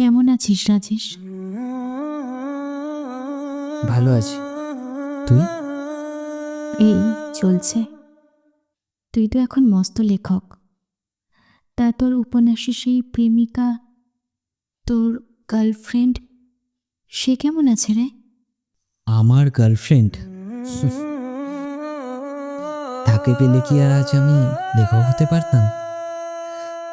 কেমন আছিস রাজেশ? ভালো আছি। তুই? এই চলছে। তুই তো এখন মস্ত লেখক। তা তোর উপন্যাসের সেই প্রেমিকা, তোর গার্লফ্রেন্ড, সে কেমন আছে রে? আমার গার্লফ্রেন্ড তাকে পেলে কি আর আজ আমি লেখক হতে পারতাম?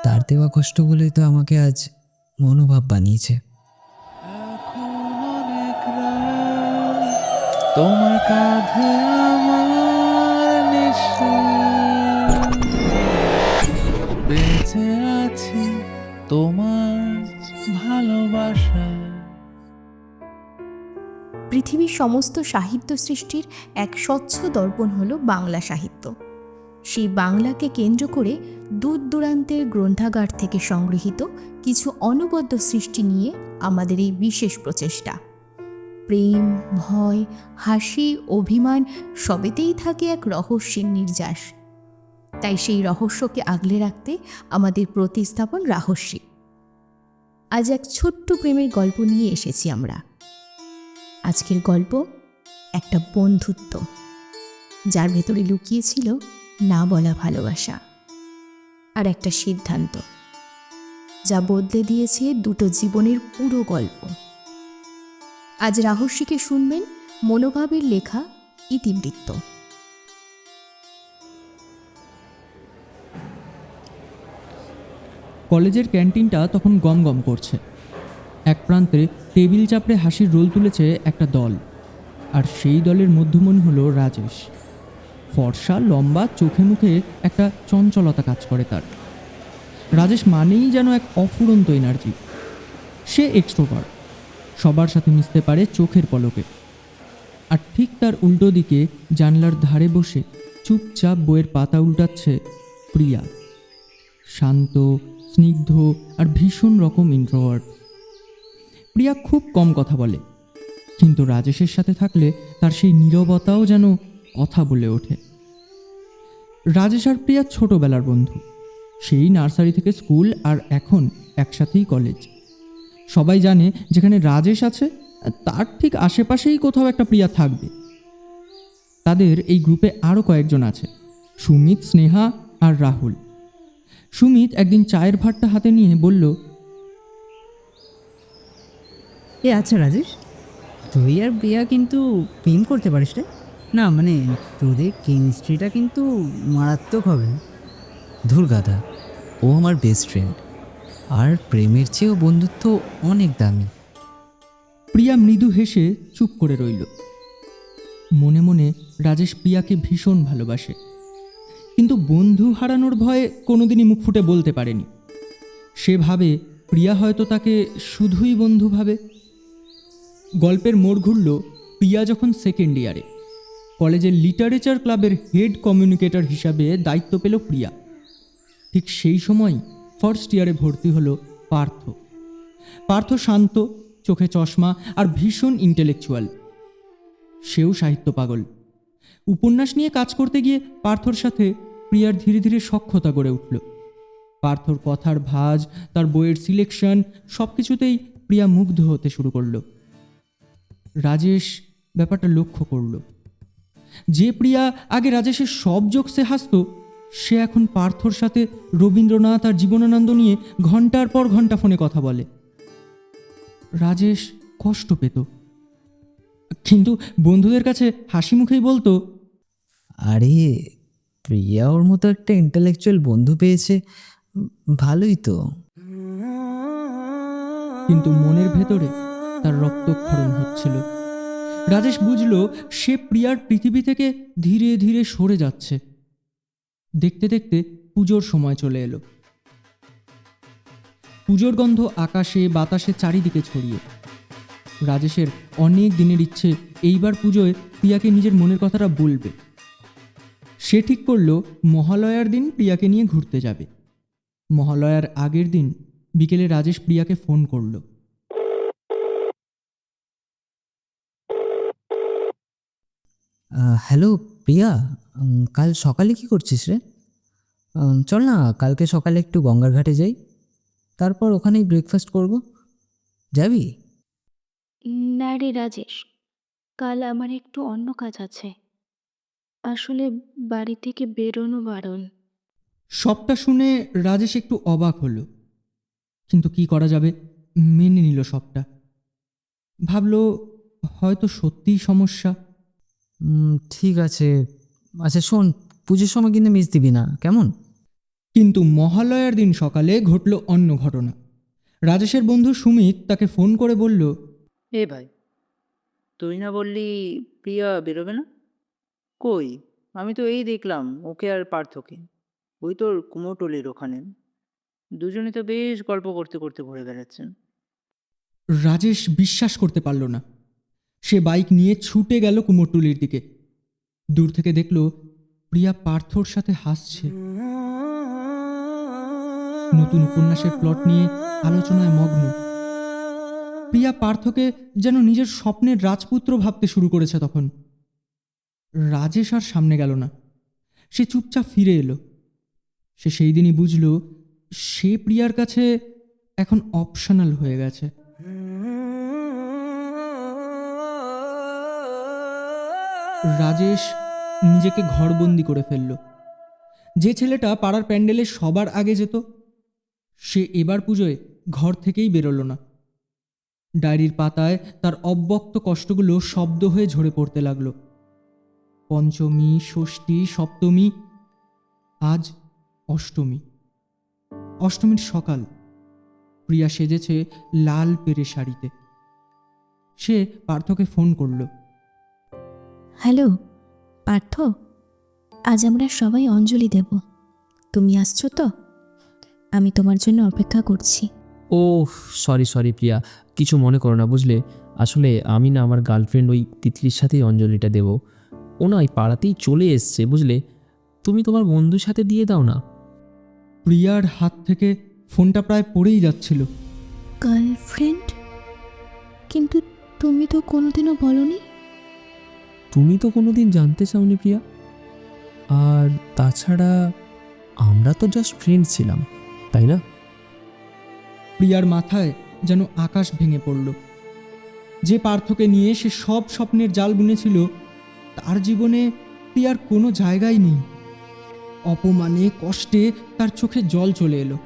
তার দেওয়া কষ্ট বলেই তো আমাকে আজ মনোভাব বানিয়েছে। তোমার কাঁধে আমার নেশা, বেঁচে আছি তোমার ভালোবাসা। পৃথিবীর সমস্ত সাহিত্য সৃষ্টির এক স্বচ্ছ দর্পণ হল বাংলা সাহিত্য। সেই বাংলাকে কেন্দ্র করে দূর দূরান্তের গ্রন্থাগার থেকে সংগৃহীত কিছু অনবদ্য সৃষ্টি নিয়ে আমাদের এই বিশেষ প্রচেষ্টা। প্রেম, ভয়, হাসি, অভিমান সবেতেই থাকে এক রহস্যের নির্যাস। তাই সেই রহস্যকে আগলে রাখতে আমাদের প্রতিস্থাপন রাহস্যিক। আজ এক ছোট্ট প্রেমের গল্প নিয়ে এসেছি আমরা। আজকের গল্প একটা বন্ধুত্ব, যার ভেতরে লুকিয়েছিল না বলা ভালোবাসা, আর একটা সিদ্ধান্ত যা বদলে দিয়েছে দুটো জীবনের পুরো গল্প। আজ রাহস্যিকে শুনবেন মনোভাবের লেখা ইতিবৃত্ত। কলেজের ক্যান্টিনটা তখন গম গম করছে। এক প্রান্তে টেবিল চাপড়ে হাসির রোল তুলেছে একটা দল, আর সেই দলের মধ্যমণি হলো রাজেশ। ফর্সা, লম্বা, চোখে মুখে একটা চঞ্চলতা কাজ করে তার। রাজেশ মানেই যেন এক অফুরন্ত এনার্জি। সে এক্সট্রোভার্ট, সবার সাথে মিশতে পারে চোখের পলকে। আর ঠিক তার উল্টো দিকে জানলার ধারে বসে চুপচাপ বইয়ের পাতা উল্টাচ্ছে প্রিয়া। শান্ত, স্নিগ্ধ আর ভীষণ রকম ইন্ট্রোভার্ট। প্রিয়া খুব কম কথা বলে, কিন্তু রাজেশের সাথে থাকলে তার সেই নীরবতাও যেন কথা বলে ওঠে। রাজেশ আর প্রিয়া ছোটবেলার বন্ধু, সেই নার্সারি থেকে স্কুল, আর এখন একসাথেই কলেজ। সবাই জানে যেখানে রাজেশ আছে তার ঠিক আশেপাশেই কোথাও একটা প্রিয়া থাকবে। তাদের এই গ্রুপে আরও কয়েকজন আছে, সুমিত, স্নেহা আর রাহুল। সুমিত একদিন চায়ের ভাতটা হাতে নিয়ে বলল, আচ্ছা রাজেশ, তুই আর প্রিয়া কিন্তু প্রেম করতে পারিস রে? না মানে তোদের কেমিস্ট্রিটা কিন্তু মারাত্মক হবে। ধুর গাধা, ও আমার বেস্ট ফ্রেন্ড, আর প্রেমের চেয়েও বন্ধুত্ব অনেক দামি। প্রিয়া মৃদু হেসে চুপ করে রইল। মনে মনে রাজেশ প্রিয়াকে ভীষণ ভালোবাসে, কিন্তু বন্ধু হারানোর ভয়ে কোনোদিনই মুখ ফুটে বলতে পারেনি। সে ভাবে প্রিয়া হয়তো তাকে শুধুই বন্ধু ভাবে। গল্পের মোড় ঘুরল প্রিয়া যখন সেকেন্ড ইয়ারে। কলেজের লিটারেচার ক্লাবের হেড কমিউনিকেটর হিসাবে দায়িত্ব পেল প্রিয়া। ঠিক সেই সময় ফার্স্ট ইয়ারে ভর্তি হলো পার্থ। পার্থ শান্ত, চোখে চশমা আর ভীষণ ইন্টেলেকচুয়াল। সেও সাহিত্য পাগল। উপন্যাস নিয়ে কাজ করতে গিয়ে পার্থর সাথে প্রিয়ার ধীরে ধীরে সখ্যতা গড়ে উঠল। পার্থর কথার ভাঁজ, তার বইয়ের সিলেকশন, সব কিছুতেই প্রিয়া মুগ্ধ হতে শুরু করল। রাজেশ ব্যাপারটা লক্ষ্য করল। যে প্রিয়া আগে রাজেশের সব জোকসে হাসত, সে এখন পার্থর সাথে রবীন্দ্রনাথ আর জীবনানন্দ নিয়ে ঘন্টার পর ঘন্টা ফোনে কথা বলে। রাজেশ কষ্ট পেত, কিন্তু বন্ধুদের কাছে হাসি মুখেই বলতো, আরে প্রিয়া ওর মতো একটা ইন্টেলেকচুয়াল বন্ধু পেয়েছে, ভালোই তো। কিন্তু মনের ভেতরে তার রক্তক্ষরণ হচ্ছিল। রাজেশ বুঝল সে প্রিয়ার পৃথিবী থেকে ধীরে ধীরে সরে যাচ্ছে। দেখতে দেখতে পুজোর সময় চলে এলো। পুজোর গন্ধ আকাশে বাতাসে চারিদিকে ছড়িয়ে। রাজেশের অনেক দিনের ইচ্ছে এইবার পুজোয় প্রিয়াকে নিজের মনের কথাটা বলবে। সে ঠিক করল মহালয়ার দিন প্রিয়াকে নিয়ে ঘুরতে যাবে। মহালয়ার আগের দিন বিকেলে রাজেশ প্রিয়াকে ফোন করল। হ্যালো প্রিয়া, কাল সকালে কি করছিস রে? চল না কালকে সকালে একটু গঙ্গার ঘাটে যাই, তারপর ওখানেই ব্রেকফাস্ট করব। যাবি? না রে রাজেশ, কাল আমার একটু অন্য কাজ আছে। আসলে বাড়ি থেকে বেরোনো বারণ। সবটা শুনে রাজেশ একটু অবাক হলো, কিন্তু কি করা যাবে, মেনে নিল সবটা। ভাবলো হয়তো সত্যিই সমস্যা। ঠিক আছে। আচ্ছা শোন, পুজোর সময় কিন্তু মিস দিবি না, কেমন? কিন্তু মহালয়ার দিন সকালে ঘটল অন্য ঘটনা। রাজেশের বন্ধু সুমিত তাকে ফোন করে বলল, এ ভাই, তুই না বললি প্রিয়া বেরোবে না? কই, আমি তো এই দেখলাম ওকে আর পার্থকে, ওই তোর কুমোরটুলির ওখানে। দুজনে তো বেশ গল্প করতে করতে ঘুরে বেড়াচ্ছেন। রাজেশ বিশ্বাস করতে পারল না। সে বাইক নিয়ে ছুটে গেল কুমোরটুলির দিকে। দূর থেকে দেখল প্রিয়া পার্থর সাথে হাসছে। নতুন উপন্যাসের প্লট নিয়ে আলোচনায় মগ্ন। প্রিয়া পার্থকে যেন নিজের স্বপ্নের রাজপুত্র ভাবতে শুরু করেছে তখন। রাজেশ আর সামনে গেল না, সে চুপচাপ ফিরে এলো। সে সেই দিনই বুঝল সে প্রিয়ার কাছে এখন অপশনাল হয়ে গেছে। রাজেশ নিজেকে ঘরবন্দি করে ফেলল। যে ছেলেটা পাড়ার প্যান্ডেলে সবার আগে যেত, সে এবার পুজোয় ঘর থেকেই বেরোলো না। ডায়েরির পাতায় তার অব্যক্ত কষ্টগুলো শব্দ হয়ে ঝরে পড়তে লাগলো। পঞ্চমী, ষষ্ঠী, সপ্তমী, আজ অষ্টমী। অষ্টমীর সকাল। প্রিয়া সেজেছে লাল পেরে শাড়িতে। সে পার্থকে ফোন করল। হ্যালো পার্থ, আজ আমরা সবাই অঞ্জলি দেব। তুমি আসছো তো? আমি তোমার জন্য অপেক্ষা করছি। ও সরি প্রিয়া, কিছু মনে করো না বুঝলে। আসলে আমি না আমার গার্লফ্রেন্ড ওই তিতলির সাথেই অঞ্জলিটা দেব। ও না ওই পাড়াতেই চলে এসছে বুঝলে। তুমি তোমার বন্ধুর সাথে দিয়ে দাও না। প্রিয়ার হাত থেকে ফোনটা প্রায় পড়েই যাচ্ছিল। গার্লফ্রেন্ড? কিন্তু তুমি তো কোনোদিনও বলনি। তুমি তো কোনোদিন জানতে চাওনি প্রিয়া। আর তাছাড়া আমরা তো জাস্ট ফ্রেন্ড ছিলাম, তাই না? প্রিয়ার মাথায় যেন আকাশ ভেঙে পড়ল। যে পার্থকে নিয়ে সে সব স্বপ্নের জাল বুনেছিল, তার জীবনে প্রিয়ার কোনো জায়গাই নেই। অপমানে, কষ্টে তার চোখে জল চলে এলো।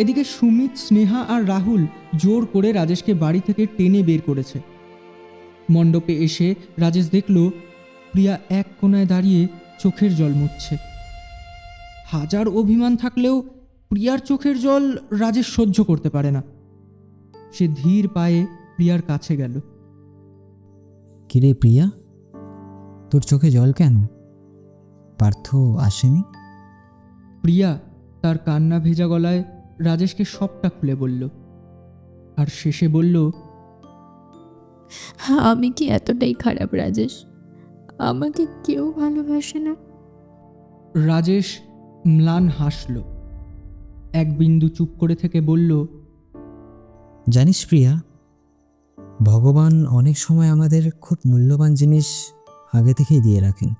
এদিকে সুমিত, স্নেহা আর রাহুল জোর করে রাজেশকে বাড়ি থেকে টেনে বের করেছে। মণ্ডপে এসে রাজেশ দেখল প্রিয়া এক কোণায় দাঁড়িয়ে চোখের জল মুছছে। হাজার অভিমান থাকলেও প্রিয়ার চোখের জল রাজেশ সহ্য করতে পারে না। সে ধীর পায়ে প্রিয়ার কাছে গেল। কিরে প্রিয়া, তোর চোখে জল কেন? পার্থ আসেনি? প্রিয়া তার কান্না ভেজা গলায় রাজেশকে সবটা খুলে বলল, আর শেষে বলল, আমি কি এতটাই খারাপ রাজেশ? আমাকে কেউ ভালোবাসে না। রাজেশ ম্লান হাসল। এক বিন্দু চুপ করে থেকে বলল, জানিস প্রিয়া, ভগবান অনেক সময় আমাদের খুব মূল্যবান জিনিস আগে থেকেই দিয়ে রাখেন।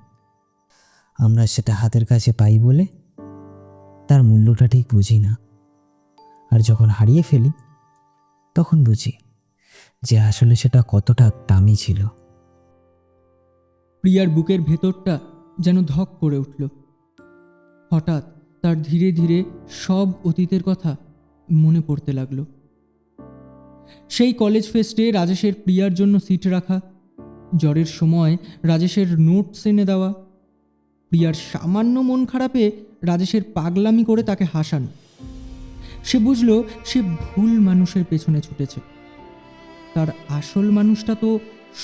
আমরা সেটা হাতের কাছে পাই বলে তার মূল্যটা ঠিক বুঝি না। আর যখন হারিয়ে ফেলি তখন বুঝি যে আসলে সেটা কতটা দামি ছিল। প্রিয়ার বুকের ভেতরটা যেন ধক করে উঠল। হঠাৎ তার ধীরে ধীরে সব অতীতের কথা মনে পড়তে লাগলো। সেই কলেজ ফেস্টে রাজেশের প্রিয়ার জন্য সিট রাখা, জ্বরের সময় রাজেশের নোটস এনে দেওয়া, প্রিয়ার সামান্য মন খারাপে রাজেশের পাগলামি করে তাকে হাসানো। সে বুঝল সে ভুল মানুষের পেছনে ছুটেছে। তার আসল মানুষটা তো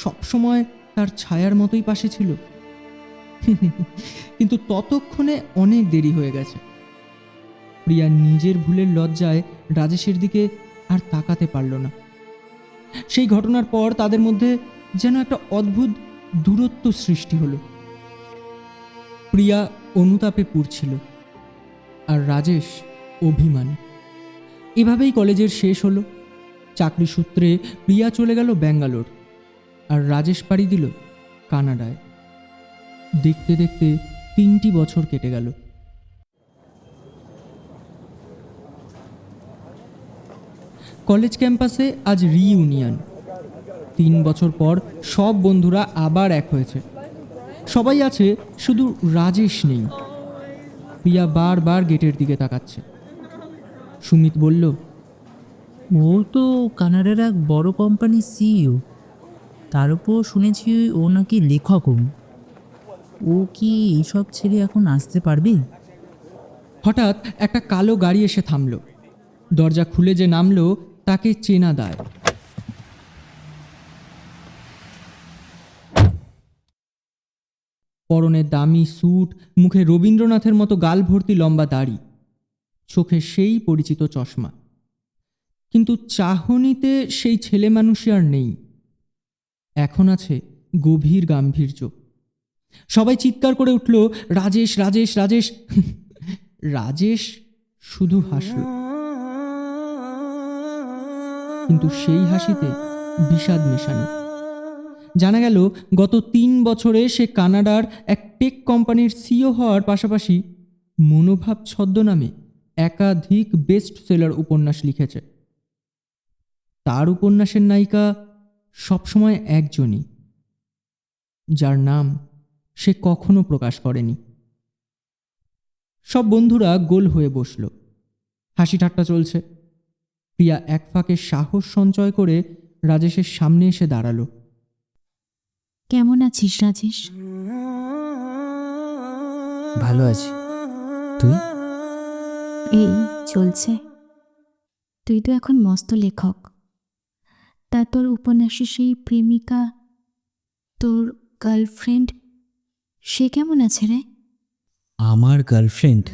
সবসময় তার ছায়ার মতোই পাশে ছিল। কিন্তু ততক্ষণে অনেক দেরি হয়ে গেছে। প্রিয়া নিজের ভুলের লজ্জায় রাজেশের দিকে আর তাকাতে পারল না। সেই ঘটনার পর তাদের মধ্যে যেন একটা অদ্ভুত দূরত্ব সৃষ্টি হলো। প্রিয়া অনুতাপে পুড়ছিল, আর রাজেশ অভিমানে। এভাবেই কলেজের শেষ হলো। চাকরি সূত্রে প্রিয়া চলে গেল ব্যাঙ্গালোর, আর রাজেশ পাড়ি দিল কানাডায়। দেখতে দেখতে 3টি বছর কেটে গেল। কলেজ ক্যাম্পাসে আজ রিইউনিয়ন। 3 বছর পর সব বন্ধুরা আবার এক হয়েছে। সবাই আছে, শুধু রাজেশ নেই। প্রিয়া বারবার গেটের দিকে তাকাচ্ছে। সুমিত বলল, ও তো কানাডার এক বড় কোম্পানির সিইও, তার উপর শুনেছি ও নাকি লেখকও। ও কি এইসব ছেড়ে এখন আসতে পারবে? হঠাৎ একটা কালো গাড়ি এসে থামল। দরজা খুলে যে নামলো তাকে চেনা দায়। পরনে দামি স্যুট, মুখে রবীন্দ্রনাথের মতো গাল ভর্তি লম্বা দাড়ি, চোখে সেই পরিচিত চশমা। কিন্তু চাহনিতে সেই ছেলে মানুষই আর নেই। এখন আছে গভীর গাম্ভীর্য। সবাই চিৎকার করে উঠল, রাজেশ, রাজেশ, রাজেশ। রাজেশ শুধু হাসল, কিন্তু সেই হাসিতে বিষাদ মেশানো। জানা গেল গত 3 বছরে সে কানাডার এক টেক কোম্পানির সিইও হওয়ার পাশাপাশি মনোভাব ছদ্মনামে একাধিক বেস্ট সেলার উপন্যাস লিখেছে। তার উপন্যাসের নায়িকা সবসময় একজনই, যার নাম সে কখনো প্রকাশ করেনি। সব বন্ধুরা গোল হয়ে বসল, হাসি ঠাট্টা চলছে। প্রিয়া এক ফাঁকে সাহস সঞ্চয় করে রাজেশের সামনে এসে দাঁড়ালো। কেমন আছিস রাজেশ? ভালো আছি, তুই? এই চলছে। তুই তো এখন মস্ত লেখক। তা তোর উপন্যাসে সেই প্রেমিকা, তোর গার্লফ্রেন্ড, সে কেমন আছে রে? আমার গার্লফ্রেন্ড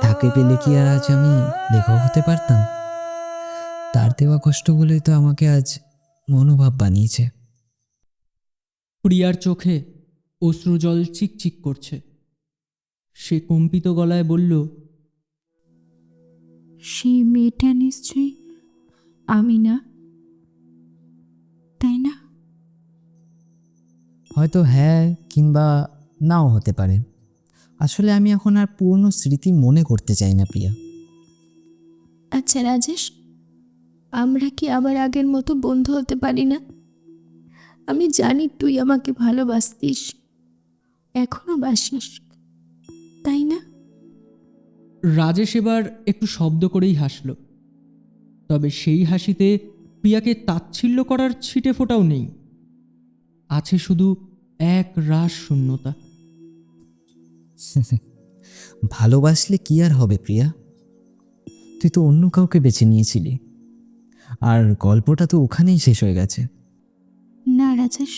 তাকে পেলে কি আর আজ আমি লেখক হতে পারতাম? তার দেওয়া কষ্টগুলোই তো আমাকে আজ মনোভাব বানিয়েছে। প্রিয়ার চোখে অশ্রুজল চিকচিক করছে। সে কম্পিত গলায় বলল, সেই মেয়েটা নিশ্চয়ই আমি না, তাই না? হয়তো হ্যাঁ, কিংবা নাও হতে পারে। আসলে আমি এখন আর পুরনো স্মৃতি মনে করতে চাই না প্রিয়া। আচ্ছা রাজেশ, আমরা কি আবার আগের মতো বন্ধু হতে পারি না? আমি জানি তুই আমাকে ভালোবাসতিস, এখনো বাসিস, তাই না? রাজেশ এবার একটু শব্দ করেই হাসল। তবে সেই হাসিতে প্রিয়াকে তাচ্ছিল্য করার ছিটে ফোঁটাও নেই। আছে শুধু এক রাস শূন্যতা। ভালোবাসলে কি আর হবে প্রিয়া? তুই তো অন্য কাউকে বেছে নিয়েছিলি, আর গল্পটা তো ওখানেই শেষ হয়ে গেছে। না রাজেশ,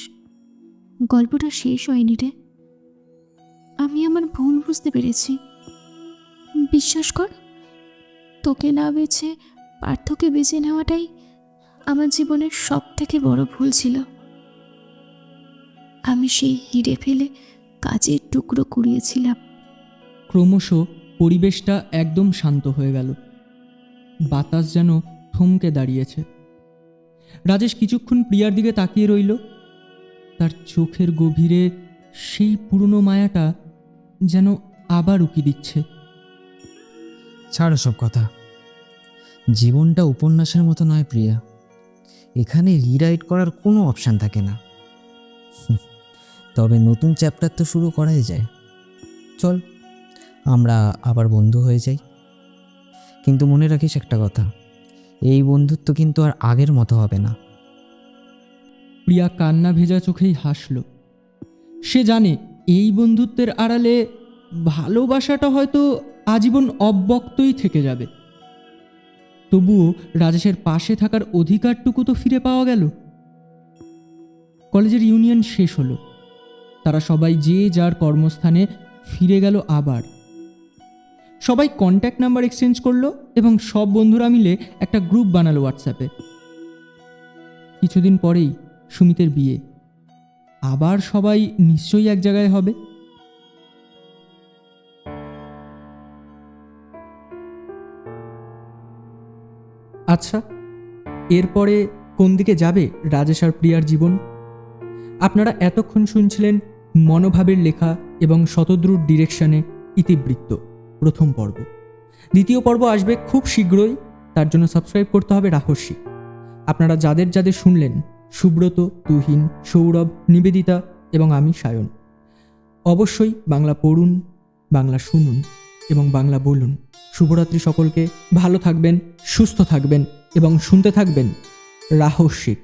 গল্পটা শেষ হয়নি রে। আমি আমার ভুল বুঝতে পেরেছি। বিশ্বাস কর, তোকে না বেছে পার্থকে বেছে নেওয়াটাই আমার জীবনের সব থেকে বড় ভুল ছিল। আমি সেই হিরে ফেলে কাজের টুকরো কুড়িয়েছিলাম। ক্রমশ পরিবেশটা একদম শান্ত হয়ে গেল। বাতাস যেন থমকে দাঁড়িয়েছে। রাজেশ কিছুক্ষণ প্রিয়ার দিকে তাকিয়ে রইল। তার চোখের গভীরে সেই পুরনো মায়াটা যেন আবার উকি দিচ্ছে। ছাড়ো সব কথা। জীবনটা উপন্যাসের মতো নয় প্রিয়া, এখানে রিরাইট করার কোনো অপশান থাকে না। তবে নতুন চ্যাপ্টার তো শুরু করাই যায়। চল আমরা আবার বন্ধু হয়ে যাই, কিন্তু মনে রাখিস একটা কথা, এই বন্ধুত্ব কিন্তু আর আগের মতো হবে না। প্রিয়া কান্না ভেজা চোখেই হাসল। সে জানে এই বন্ধুত্বের আড়ালে ভালোবাসাটা হয়তো আজীবন অব্যক্তই থেকে যাবে। তবুও রাজেশের পাশে থাকার অধিকারটুকু তো ফিরে পাওয়া গেল। কলেজের ইউনিয়ন শেষ হলো। তারা সবাই যে যার কর্মস্থানে ফিরে গেল। আবার সবাই কন্ট্যাক্ট নাম্বার এক্সচেঞ্জ করলো এবং সব বন্ধুরা মিলে একটা গ্রুপ বানালো হোয়াটসঅ্যাপে। কিছুদিন পরেই সুমিতের বিয়ে। আবার সবাই নিশ্চয়ই এক জায়গায় হবে। আচ্ছা, এরপরে কোন দিকে যাবে রাজেশ আর প্রিয়ার জীবন? আপনারা এতক্ষণ শুনছিলেন মনোভাবের লেখা এবং শতদ্রুর ডিরেকশনে ইতিবৃত্ত প্রথম পর্ব। দ্বিতীয় পর্ব আসবে খুব শীঘ্রই, তার জন্য সাবস্ক্রাইব করতে হবে রাহস্যিক। আপনারা যাদের যাদের শুনলেন, সুব্রত, তুহিন, সৌরভ, নিবেদিতা এবং আমি সায়ন, অবশ্যই বাংলা পড়ুন, বাংলা শুনুন এবং বাংলা বলুন। শুভরাত্রি সকলকে। ভালো থাকবেন, সুস্থ থাকবেন এবং শুনতে থাকবেন রাহস্যিক।